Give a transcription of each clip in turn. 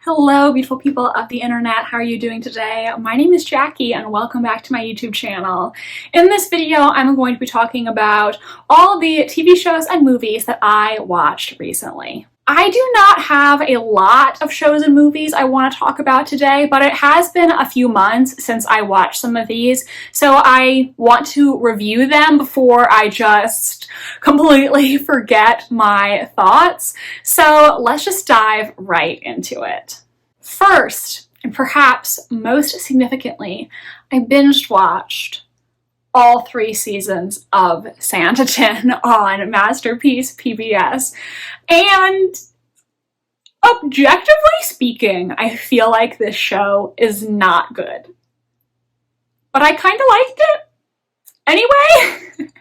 Hello, beautiful people of the internet. How are you doing today? My name is Jackie and welcome back to my YouTube channel. In this video, I'm going to be talking about all the TV shows and movies that I watched recently. I do not have a lot of shows and movies I want to talk about today, but it has been a few months since I watched some of these, so I want to review them before I just completely forget my thoughts. So let's just dive right into it. First, and perhaps most significantly, I binge watched all 3 seasons of Sanditon on Masterpiece PBS. And objectively speaking, I feel like this show is not good. But I kind of liked it. Anyway,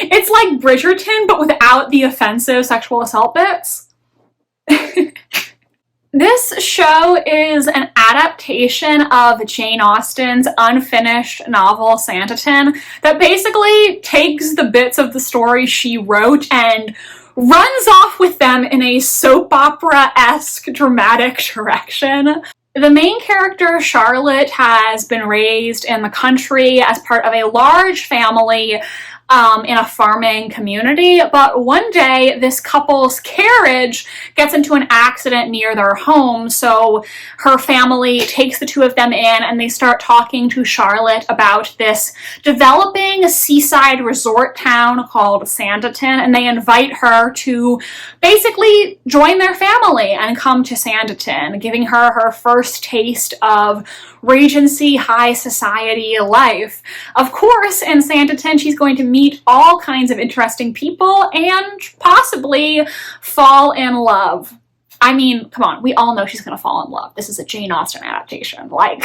it's like Bridgerton, but without the offensive sexual assault bits. This show is an adaptation of Jane Austen's unfinished novel Sanditon that basically takes the bits of the story she wrote and runs off with them in a soap opera-esque dramatic direction. The main character, Charlotte, has been raised in the country as part of a large family in a farming community, but one day this couple's carriage gets into an accident near their home, so her family takes the 2 of them in and they start talking to Charlotte about this developing seaside resort town called Sanditon, and they invite her to basically join their family and come to Sanditon, giving her her first taste of Regency high society life. Of course, in Sanditon, she's going to meet all kinds of interesting people and possibly fall in love. I mean, come on, we all know she's gonna fall in love. This is a Jane Austen adaptation. Like,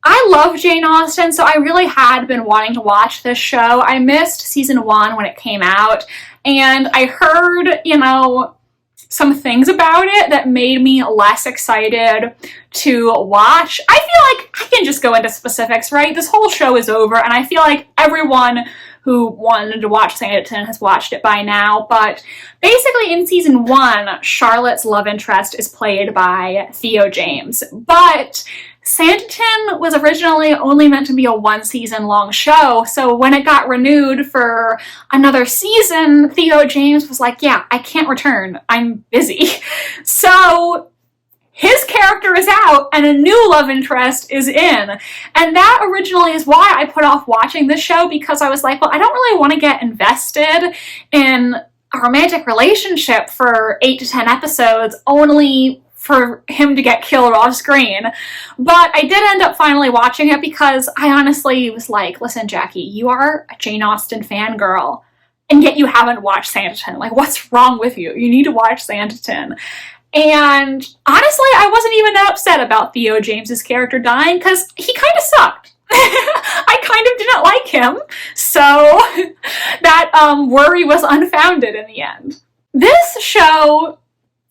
I love Jane Austen, so I really had been wanting to watch this show. I missed season 1 when it came out, and I heard, some things about it that made me less excited to watch. I feel like I can just go into specifics, right? This whole show is over, and I feel like everyone who wanted to watch Sanditon has watched it by now, but basically in season 1, Charlotte's love interest is played by Theo James, but Sanditon was originally only meant to be a 1-season long show, so when it got renewed for another season, Theo James was like, yeah, I can't return, I'm busy. So his character is out and a new love interest is in. And that originally is why I put off watching this show, because I was like, well, I don't really want to get invested in a romantic relationship for 8 to 10 episodes only for him to get killed off screen. But I did end up finally watching it because I honestly was like, listen, Jackie, you are a Jane Austen fangirl, and yet you haven't watched Sanditon. Like, what's wrong with you? You need to watch Sanditon. And honestly, I wasn't even that upset about Theo James's character dying because he kind of sucked. I kind of didn't like him, so that worry was unfounded in the end. This show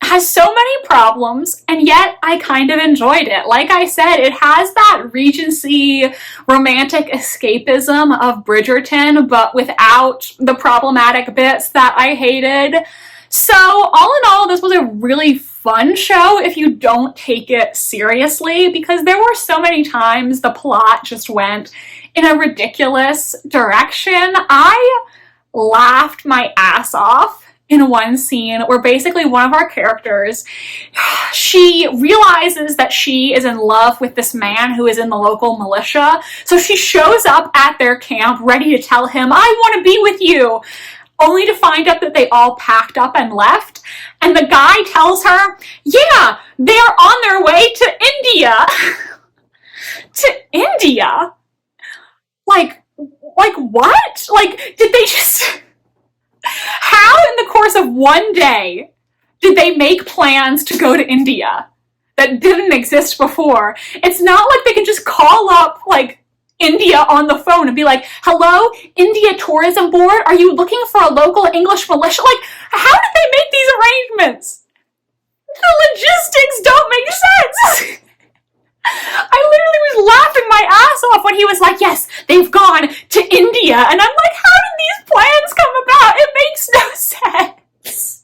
has so many problems, and yet I kind of enjoyed it. Like I said, it has that Regency romantic escapism of Bridgerton, but without the problematic bits that I hated. So all in all, this was a really fun show if you don't take it seriously, because there were so many times the plot just went in a ridiculous direction. I laughed my ass off in one scene where basically one of our characters, she realizes that she is in love with this man who is in the local militia. So she shows up at their camp ready to tell him, I want to be with you, only to find out that they all packed up and left. And the guy tells her, yeah, they're on their way to India. To India? Like what? Like, did they just... How in the course of one day did they make plans to go to India that didn't exist before? It's not like they can just call up, like, India on the phone and be like, hello, India Tourism Board, are you looking for a local English militia? Like, how did they make these arrangements? The logistics don't make sense. I literally was laughing my ass off when he was like, yes, they've gone to India. And I'm like, how did these plans come about? It makes no sense.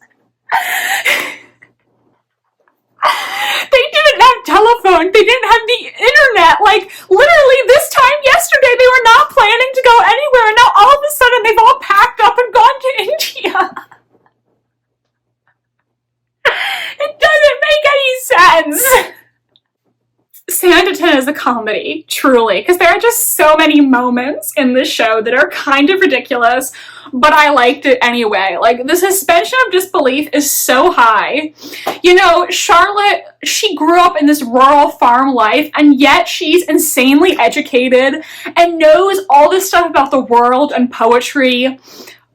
they didn't have the internet. Like, literally this time yesterday, they were not planning to go anywhere, and now all of a sudden they've all packed up and gone to India. It doesn't make any sense. Sanditon is a comedy, truly, because there are just so many moments in this show that are kind of ridiculous, but I liked it anyway. Like, the suspension of disbelief is so high. You know, Charlotte, she grew up in this rural farm life, and yet she's insanely educated and knows all this stuff about the world and poetry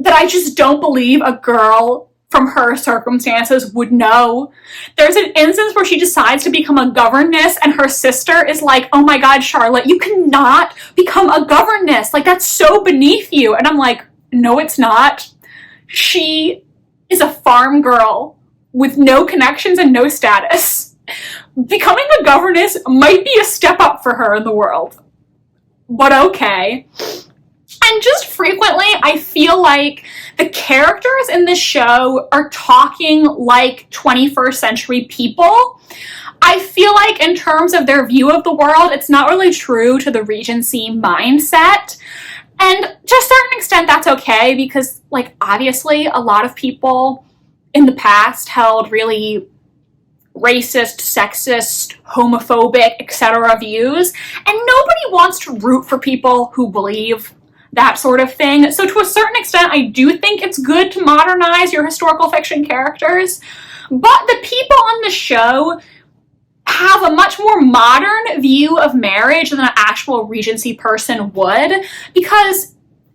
that I just don't believe a girl from her circumstances would know. There's an instance where she decides to become a governess, and her sister is like, oh my god, Charlotte, you cannot become a governess. Like, that's so beneath you. And I'm like, no, it's not. She is a farm girl with no connections and no status. Becoming a governess might be a step up for her in the world. But okay. And just frequently, I feel like the characters in this show are talking like 21st century people. I feel like in terms of their view of the world, it's not really true to the Regency mindset. And to a certain extent, that's okay, because, like, obviously a lot of people in the past held really racist, sexist, homophobic, etc. views, and nobody wants to root for people who believe that sort of thing. So to a certain extent, I do think it's good to modernize your historical fiction characters, but the people on the show have a much more modern view of marriage than an actual Regency person would, because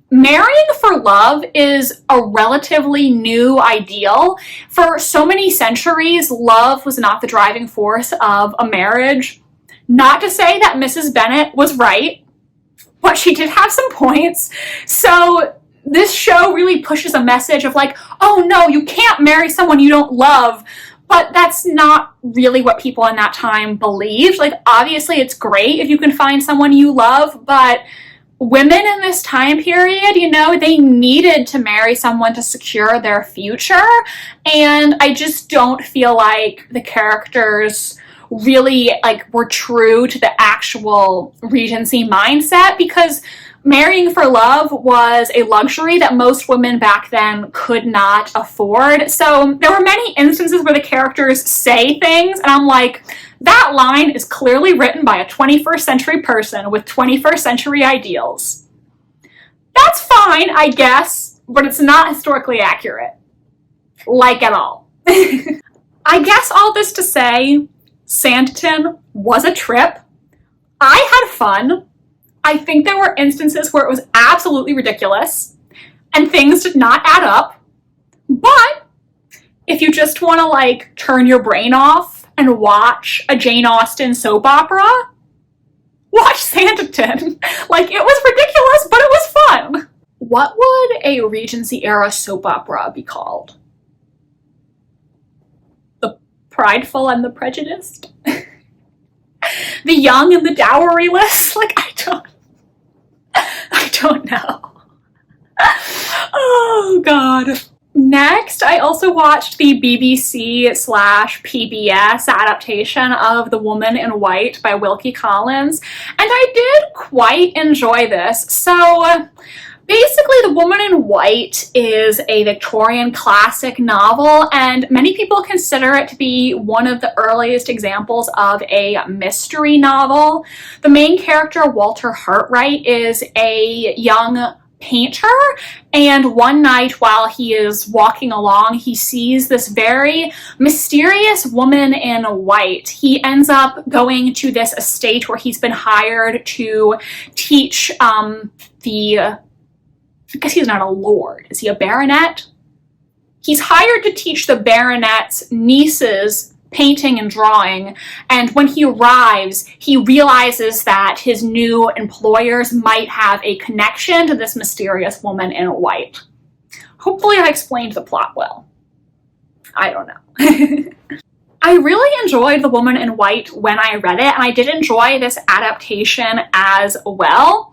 marrying for love is a relatively new ideal. For so many centuries, love was not the driving force of a marriage. Not to say that Mrs. Bennet was right, but she did have some points. So this show really pushes a message of like, oh no, you can't marry someone you don't love. But that's not really what people in that time believed. Like, obviously it's great if you can find someone you love, but women in this time period, you know, they needed to marry someone to secure their future. And I just don't feel like the characters really, like, were true to the actual Regency mindset, because marrying for love was a luxury that most women back then could not afford. So there were many instances where the characters say things, and I'm like, that line is clearly written by a 21st century person with 21st century ideals. That's fine, I guess, but it's not historically accurate. Like, at all. I guess all this to say, Sanditon was a trip. I had fun. I think there were instances where it was absolutely ridiculous and things did not add up. But if you just want to, like, turn your brain off and watch a Jane Austen soap opera, watch Sanditon. Like, it was ridiculous, but it was fun. What would a Regency era soap opera be called? The Prideful and the Prejudiced? The Young and the Doweryless? Like, I don't know. Oh, God. Next, I also watched the BBC/PBS adaptation of The Woman in White by Wilkie Collins, and I did quite enjoy this. So, basically, The Woman in White is a Victorian classic novel, and many people consider it to be one of the earliest examples of a mystery novel. The main character, Walter Hartwright, is a young painter, and one night while he is walking along, he sees this very mysterious woman in white. He ends up going to this estate where he's been hired to teach I guess he's not a lord. Is he a baronet? He's hired to teach the baronet's nieces painting and drawing, and when he arrives, he realizes that his new employers might have a connection to this mysterious woman in white. Hopefully I explained the plot well. I don't know. I really enjoyed The Woman in White when I read it, and I did enjoy this adaptation as well.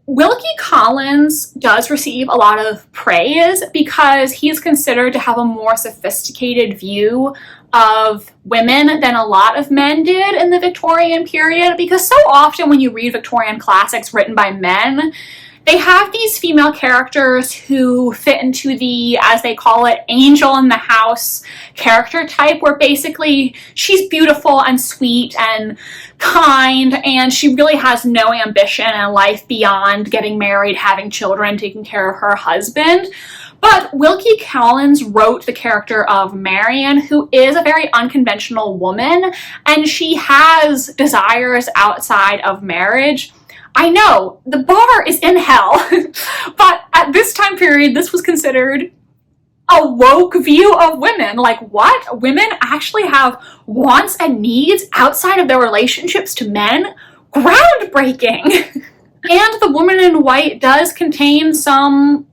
Wilkie Collins does receive a lot of praise because he's considered to have a more sophisticated view of women than a lot of men did in the Victorian period, because so often when you read Victorian classics written by men, they have these female characters who fit into the, as they call it, angel in the house character type, where basically she's beautiful and sweet and kind, and she really has no ambition in life beyond getting married, having children, taking care of her husband. But Wilkie Collins wrote the character of Marian, who is a very unconventional woman, and she has desires outside of marriage. I know, the bar is in hell, but at this time period, this was considered a woke view of women. Like, what? Women actually have wants and needs outside of their relationships to men? Groundbreaking! And The Woman in White does contain some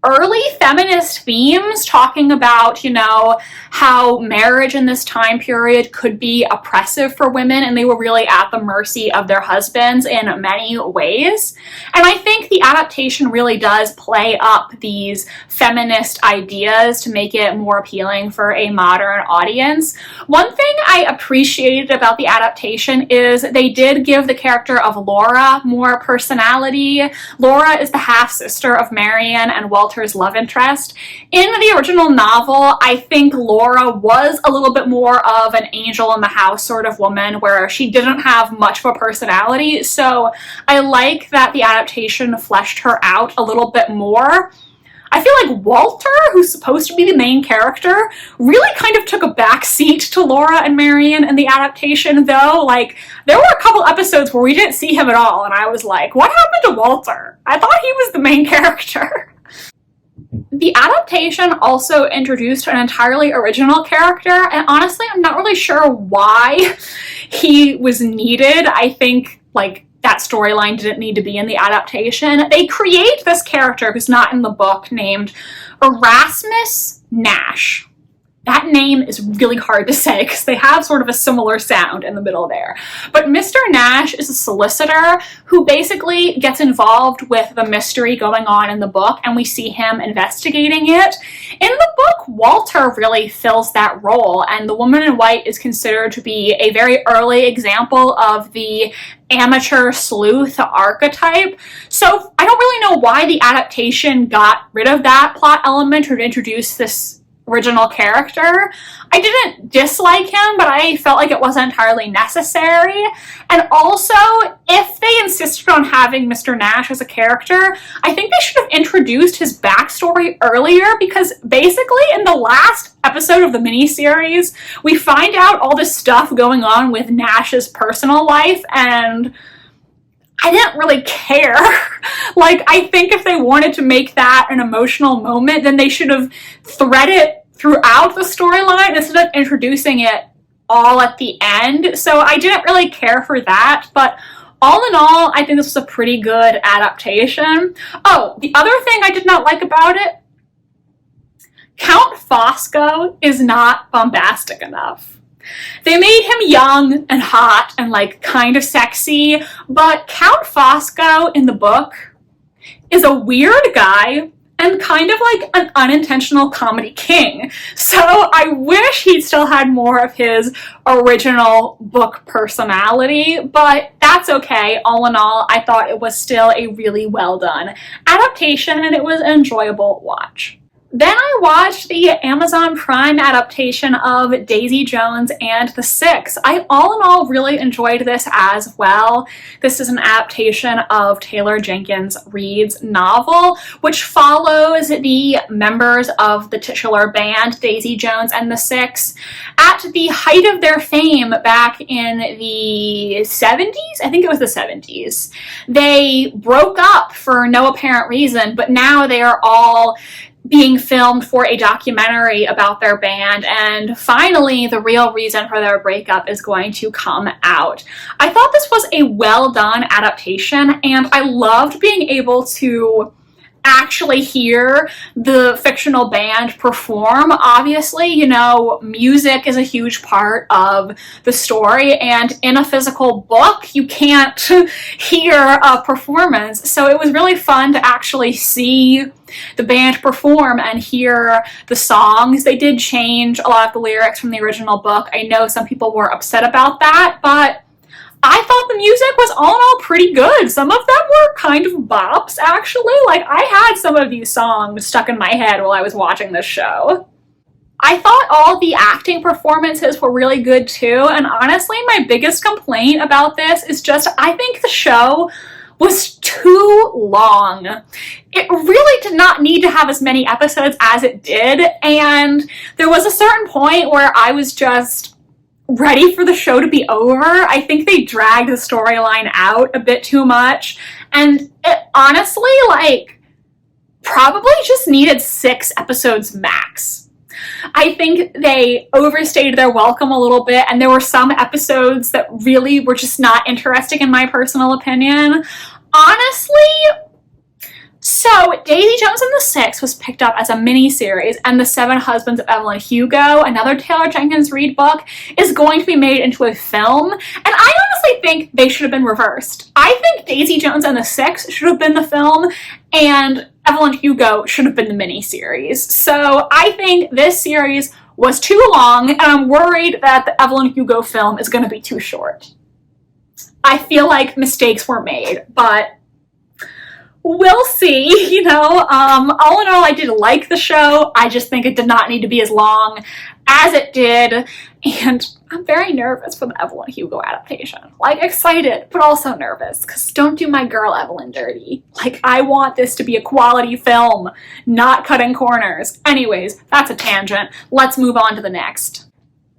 early feminist themes, talking about, you know, how marriage in this time period could be oppressive for women, and they were really at the mercy of their husbands in many ways. And I think the adaptation really does play up these feminist ideas to make it more appealing for a modern audience. One thing I appreciated about the adaptation is they did give the character of Laura more personality. Laura is the half-sister of Marian and Walter's love interest. In the original novel, I think Laura was a little bit more of an angel in the house sort of woman, where she didn't have much of a personality, so I like that the adaptation fleshed her out a little bit more. I feel like Walter, who's supposed to be the main character, really kind of took a back seat to Laura and Marian in the adaptation, though. Like, there were a couple episodes where we didn't see him at all, and I was like, what happened to Walter? I thought he was the main character. The adaptation also introduced an entirely original character, and honestly, I'm not really sure why he was needed. I think, like, that storyline didn't need to be in the adaptation. They create this character who's not in the book named Erasmus Nash. That name is really hard to say because they have sort of a similar sound in the middle there. But Mr. Nash is a solicitor who basically gets involved with the mystery going on in the book, and we see him investigating it. In the book, Walter really fills that role, and The Woman in White is considered to be a very early example of the amateur sleuth archetype. So I don't really know why the adaptation got rid of that plot element or to introduce this original character. I didn't dislike him, but I felt like it wasn't entirely necessary. And also, if they insisted on having Mr. Nash as a character, I think they should have introduced his backstory earlier, because basically in the last episode of the miniseries, we find out all this stuff going on with Nash's personal life, and I didn't really care. Like, I think if they wanted to make that an emotional moment, then they should have threaded it throughout the storyline instead of introducing it all at the end. So I didn't really care for that, but all in all, I think this was a pretty good adaptation. Oh, the other thing I did not like about it, Count Fosco is not bombastic enough. They made him young and hot and, like, kind of sexy, but Count Fosco in the book is a weird guy and kind of like an unintentional comedy king. So I wish he'd still had more of his original book personality, but that's okay. All in all, I thought it was still a really well done adaptation, and it was an enjoyable watch. Then I watched the Amazon Prime adaptation of Daisy Jones and the Six. I all in all really enjoyed this as well. This is an adaptation of Taylor Jenkins Reid's novel, which follows the members of the titular band Daisy Jones and the Six at the height of their fame back in the 70s. I think it was the 70s. They broke up for no apparent reason, but now they are all being filmed for a documentary about their band, and finally the real reason for their breakup is going to come out. I thought this was a well done adaptation, and I loved being able to actually hear the fictional band perform. Obviously, you know, music is a huge part of the story, and in a physical book you can't hear a performance, so it was really fun to actually see the band perform and hear the songs. They did change a lot of the lyrics from the original book. I know some people were upset about that, but I thought the music was all in all pretty good. Some of them were kind of bops, actually. Like, I had some of these songs stuck in my head while I was watching this show. I thought all the acting performances were really good too, and honestly, my biggest complaint about this is just I think the show was too long. It really did not need to have as many episodes as it did, and there was a certain point where I was just ready for the show to be over. I think they dragged the storyline out a bit too much, and it honestly, like, probably just needed 6 episodes max. I think they overstayed their welcome a little bit, and there were some episodes that really were just not interesting in my personal opinion. Honestly, so Daisy Jones and the Six was picked up as a mini-series, and The Seven Husbands of Evelyn Hugo, another Taylor Jenkins Reid book, is going to be made into a film, and I honestly think they should have been reversed. I think Daisy Jones and the Six should have been the film, and Evelyn Hugo should have been the mini-series. So I think this series was too long, and I'm worried that the Evelyn Hugo film is going to be too short. I feel like mistakes were made, but we'll see, you know. All in all, I did like the show. I just think it did not need to be as long as it did, and I'm very nervous for the Evelyn Hugo adaptation. Like, excited, but also nervous, because don't do my girl Evelyn dirty. Like, I want this to be a quality film, not cutting corners. Anyways, that's a tangent. Let's move on to the next.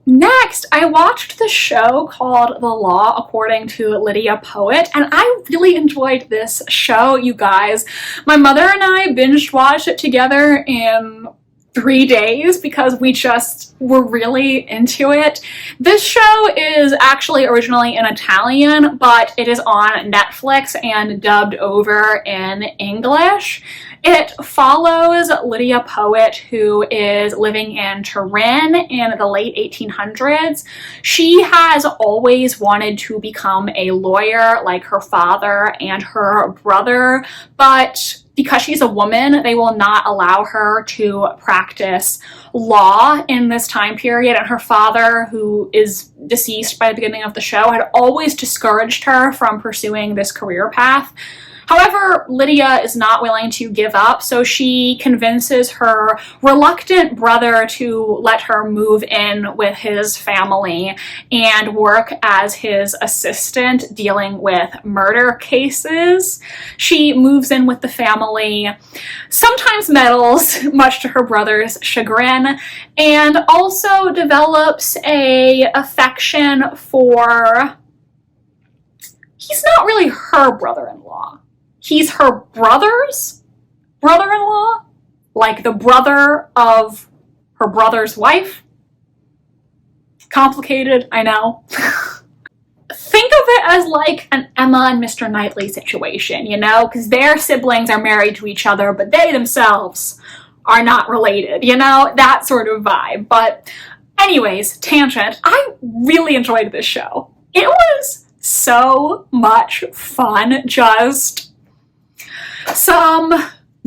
Next, I watched the show called The Law According to Lidia Poët, and I really enjoyed this show, you guys. My mother and I binge watched it together in 3 days because we just were really into it. This show is actually originally in Italian, but it is on Netflix and dubbed over in English. It follows Lidia Poët, who is living in Turin in the late 1800s. She has always wanted to become a lawyer like her father and her brother, but because she's a woman, they will not allow her to practice law in this time period, and her father, who is deceased by the beginning of the show, had always discouraged her from pursuing this career path. However, Lidia is not willing to give up, so she convinces her reluctant brother to let her move in with his family and work as his assistant dealing with murder cases. She moves in with the family, sometimes meddles, much to her brother's chagrin, and also develops an affection for... He's not really her brother-in-law. He's her brother's brother-in-law, like the brother of her brother's wife. Complicated, I know. Think of it as like an Emma and Mr. Knightley situation, you know, because their siblings are married to each other, but they themselves are not related, you know, that sort of vibe. But anyways, tangent, I really enjoyed this show. It was so much fun, just some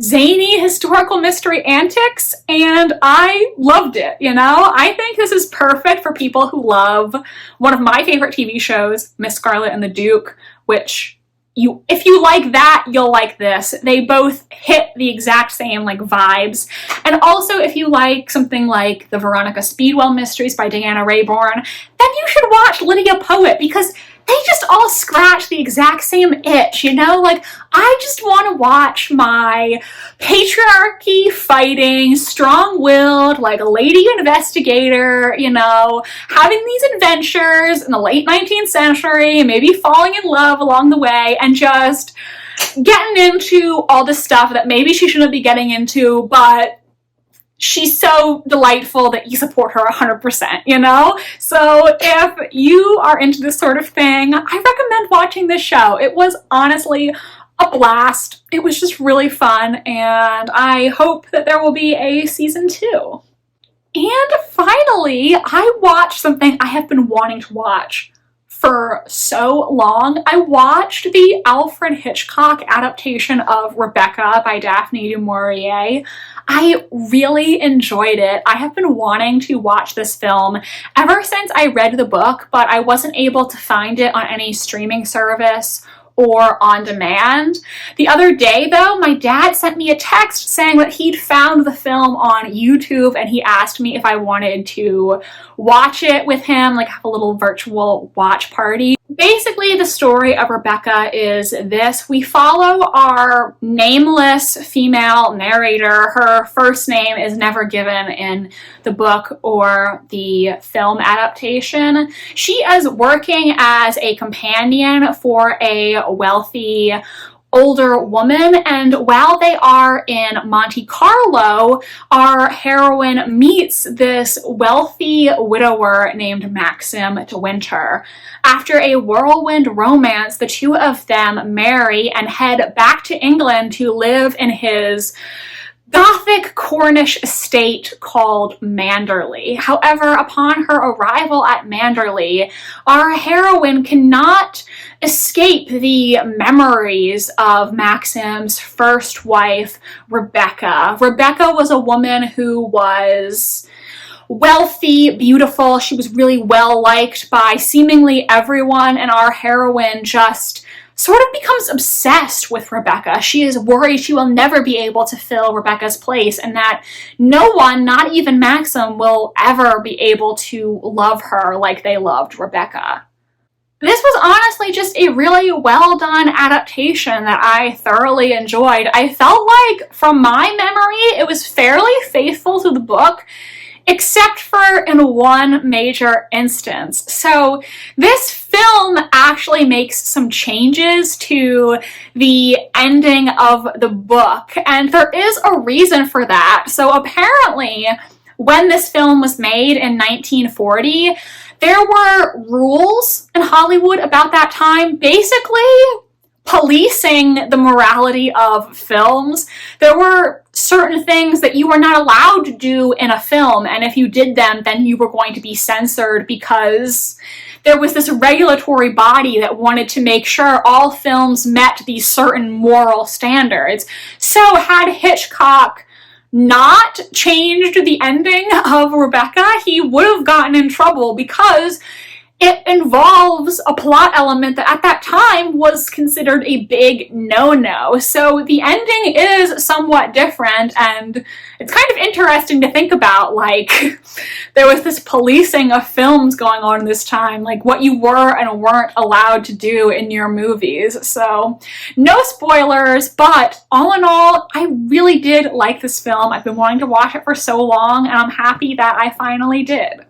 zany historical mystery antics, and I loved it, you know? I think this is perfect for people who love one of my favorite TV shows, Miss Scarlet and the Duke, which if you like that, you'll like this. They both hit the exact same like vibes. And also, if you like something like the Veronica Speedwell Mysteries by Diana Raybourn, then you should watch Lidia Poët, because they just all scratch the exact same itch, you know? Like, I just want to watch my patriarchy fighting, strong-willed, like a lady investigator, you know, having these adventures in the late 19th century, maybe falling in love along the way, and just getting into all this stuff that maybe she shouldn't be getting into, but she's so delightful that you support her 100%, you know? So if you are into this sort of thing, I recommend watching this show. It was honestly a blast. It was just really fun, and I hope that there will be a season 2. And finally, I watched something I have been wanting to watch for so long. I watched the Alfred Hitchcock adaptation of Rebecca by Daphne du Maurier. I really enjoyed it. I have been wanting to watch this film ever since I read the book, but I wasn't able to find it on any streaming service or on demand. The other day though, my dad sent me a text saying that he'd found the film on YouTube and he asked me if I wanted to watch it with him, like have a little virtual watch party. Basically, the story of Rebecca is this. We follow our nameless female narrator. Her first name is never given in the book or the film adaptation. She is working as a companion for a wealthy older woman, and while they are in Monte Carlo, our heroine meets this wealthy widower named Maxim de Winter. After a whirlwind romance, the two of them marry and head back to England to live in his Gothic Cornish estate called Manderley. However, upon her arrival at Manderley, our heroine cannot escape the memories of Maxim's first wife, Rebecca. Rebecca was a woman who was wealthy, beautiful. She was really well liked by seemingly everyone, and our heroine just sort of becomes obsessed with Rebecca. She is worried she will never be able to fill Rebecca's place and that no one, not even Maxim, will ever be able to love her like they loved Rebecca. This was honestly just a really well done adaptation that I thoroughly enjoyed. I felt like, from my memory, it was fairly faithful to the book, except for in one major instance. So this film actually makes some changes to the ending of the book, and there is a reason for that. So apparently, when this film was made in 1940, there were rules in Hollywood about that time, basically policing the morality of films. There were certain things that you were not allowed to do in a film, and if you did them, then you were going to be censored because there was this regulatory body that wanted to make sure all films met these certain moral standards. So had Hitchcock not changed the ending of Rebecca, he would have gotten in trouble because it involves a plot element that at that time was considered a big no-no. So the ending is somewhat different, and it's kind of interesting to think about, like, there was this policing of films going on this time, like what you were and weren't allowed to do in your movies. So no spoilers, but all in all, I really did like this film. I've been wanting to watch it for so long, and I'm happy that I finally did.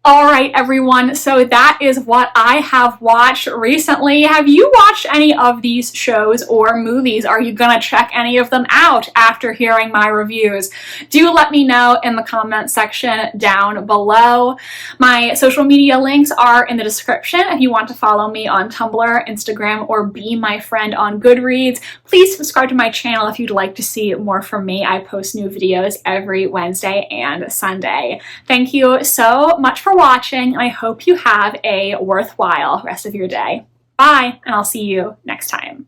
Alright everyone, so that is what I have watched recently. Have you watched any of these shows or movies? Are you gonna check any of them out after hearing my reviews? Do let me know in the comment section down below. My social media links are in the description if you want to follow me on Tumblr, Instagram, or be my friend on Goodreads. Please subscribe to my channel if you'd like to see more from me. I post new videos every Wednesday and Sunday. Thank you so much for watching, and I hope you have a worthwhile rest of your day. Bye, and I'll see you next time.